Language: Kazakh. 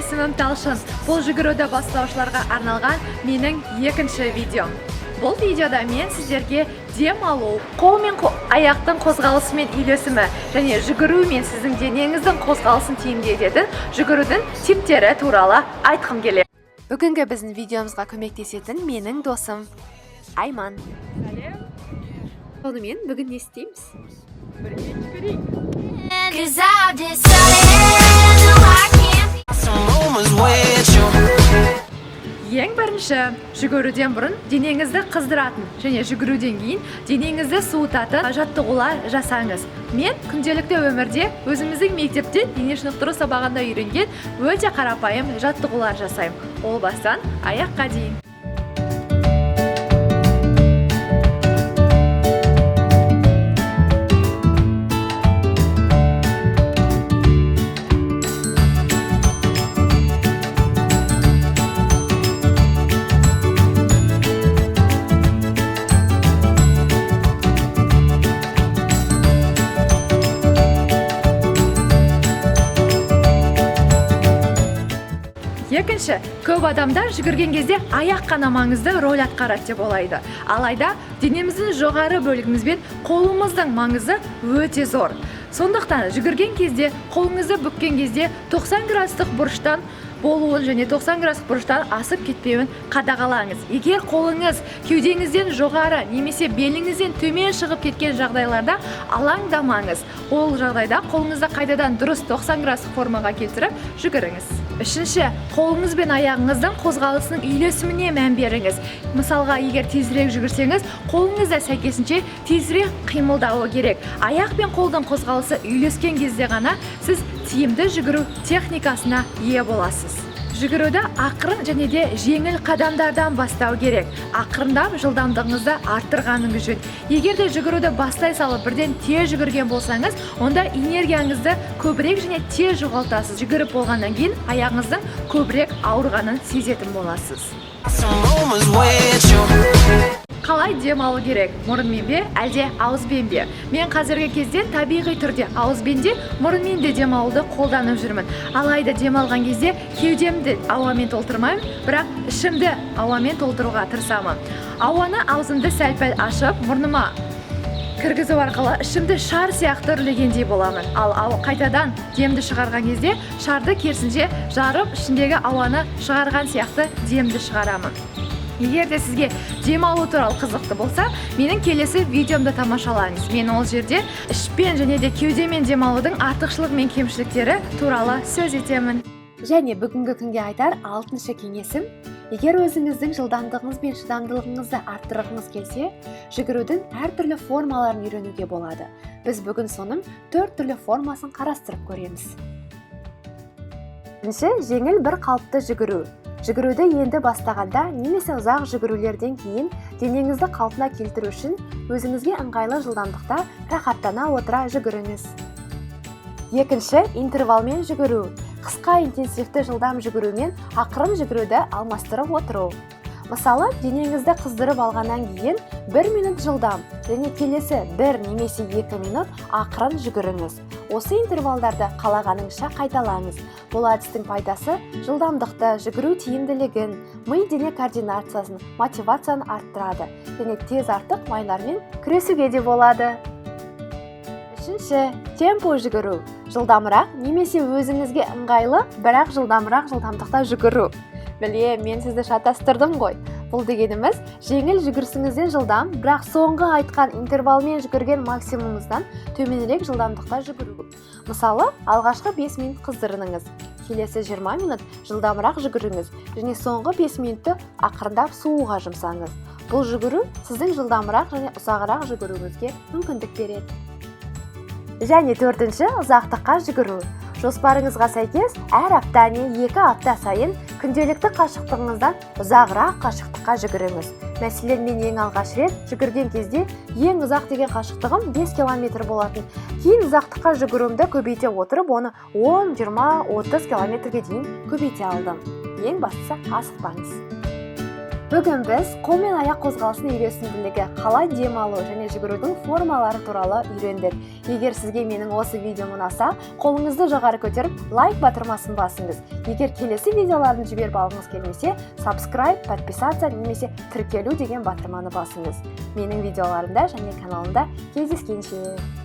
есімім Талшын. Бұл жүгіруді бастаушыларға арналған менің екінші видеом. Бұл видеода мен сіздерге дем алу, қол мен аяқтың қозғалысы мен үйлесімі және жүгіру мен сіздің денеңіздің қозғалысын тиімді ететін жүгірудің типтері туралы айтқым келеді. Бүгінгі біздің видеомызға көмектесетін менің досым Айман. Сонымен бүгін не істейміз? Бірге жүгірейік. Ең бірінші, жүгіруден бұрын денеңізді қыздыратын және жүгіруден кейін денеңізді суытатын жаттығулар жасаңыз. Мен күнделікті өмірде өзіміздің мектепте дене шынықтыру сабағында үйренген өте қарапайым жаттығулар жасаймын. Ол бастан аяққа дейін. Екінші, көп адамдар жүгірген кезде аяқ қана маңызды рөл атқарады деп ойлайды. Алайда денеміздің жоғары бөлігімізбен қолымыздың маңызы өте зор. Сондықтан жүгірген кезде, қолыңызды бүккен кезде 90 градустық бұрыштан болуын және 90 градустық бұрыштан асып кетпеуін қадағалаңыз. Егер қолыңыз кеудеңізден жоғары немесе беліңізден төмен шығып кеткен жағдайларда алаңдамаңыз. Ол жағдайда қолыңызды қайтадан дұрыс 90 градустық формаға келтіріп жүгіріңіз. Үшінші, қолыңыз бен аяғыңыздың қозғалысының үйлесіміне мән беріңіз. Мысалға, егер тезірек жүгірсеңіз, қолыңыз да сәйкесінше тезірек қимылдауы керек. Аяқ пен қолдың қозғалысы үйлескен кезде ғана сіз тиімді жүгіру техникасына ие боласыз. Жүгіруді ақырын және де жеңіл қадамдардан бастау керек. Ақырындап жылдамдығыңызды арттырғаныңыз жөн. Егер де жүгіруді бастай салып бірден тез жүгірген болсаңыз, онда энергияңызды көбірек және тез жоғалтасыз. Жүгіріп болғаннан кейін аяғыңыздың көбірек ауырғанын сезетін боласыз. Қалай дем алу керек? Мұрынмен бе, әлде ауызбен бе? Мен қазіргі кезде табиғи түрде ауызбен де, мұрынмен де дем алуды қолданып жүрмін. Алайда дем алған кезде кеудемді ауамен толтырмаймын, бірақ ішімді ауамен толтыруға тырысамын. Ауаны аузымды сәл-пәл ашып, мұрныма кіргізу арқылы ішімді шар сияқты үрлегендей боламын. Ал қайтадан демді шығарған кезде шарды керісінше жарып, ішіндегі ауаны шығарған сияқты демді шығарамын. Егер де сізге дем алу туралы қызықты болса, менің келесі видеомды тамашалаңыз. Мен ол жерде ішпен және де кеудемен дем алудың артықшылығы мен кемшіліктері туралы сөз етемін. Және бүгінгі күнге айтар 6-шы кеңесім, егер өзіңіздің жылдамдығыңыз бен шыдамдылығыңызды арттырғыңыз келсе, жүгірудің әртүрлі формаларын үйренуге болады. Біз бүгін соның 4 түрлі формасын қарастырып көреміз. Бірінші, жеңіл бір қалыпты жүгіру. Жүгіруді енді бастағанда немесе ұзақ жүгірулерден кейін денеңізді қалпына келтіру үшін өзіңізге ыңғайлы жылдамдықта рахаттана отыра жүгіріңіз. Екінші, интервалмен жүгіру. Қысқа интенсивті жылдам жүгірумен ақырын жүгіруді алмастырып отыру. Мысалы, денеңізді қыздырып алғаннан кейін 1 минут жылдам және келесі 1 немесе 2 минут ақырын жүгіріңіз. Осы интервалдарды қалағаныңызша қайталаңыз. Бұл әдістің пайдасы жылдамдықты, жүгіру тиімділігін, ми-дене координациясын, мотивацияны арттырады және тез артық майлармен күресуге де болады. Үшінші, темпо жүгіру. Жылдамырақ немесе өзіңізге ыңғайлы, бірақ жылдамырақ жылдамдықта жүгіру. Мен сізді шатастырдым ғой. Бұл дегеніміз, жеңіл жүгірсіңізден жылдам, бірақ соңғы айтқан интервалмен жүгірген максимумыңыздан төменірек жылдамдықта жүгіру. Мысалы, алғашқы 5 минут қыздырыңыз, келесі 20 минут жылдамырақ жүгіріңіз және соңғы 5 минутты ақырындап суыға жұмсаңыз. Бұл жүгіру сіздің жылдамырақ және ұзағырақ жүгіруіңізге мүмкіндік береді. Және төртінші, ұзақтыққа жүгіру. Жоспарыңызға сәйкес, әр апта не 2 апта сайын күнделікті қашықтығыңыздан ұзағырақ қашықтыққа жүгіріңіз. Мәселен, мен ең алғаш рет жүгірген кезде ең ұзақ деген қашықтығым 5 километр болатын. Кейін ұзақтыққа жүгіруімді көбейте отырып, оны 10, 20, 30 километрге дейін көбейте алдым. Ең бастысы асықпаңыз. Бүгін біз қол мен аяқ қозғалысын үйлесімділігі, қалай демалу және жүгірудің формалары туралы үйрендік. Егер сізге менің осы видеом ұнаса, қолыңызды жоғары көтеріп, лайк батырмасын басыңыз. Егер келесі видеоларын жіберіп алғыңыз келмесе, subscribe, подписаться немесе тіркелу деген батырманы басыңыз. Менің видеоларымда және каналымда кездескенше.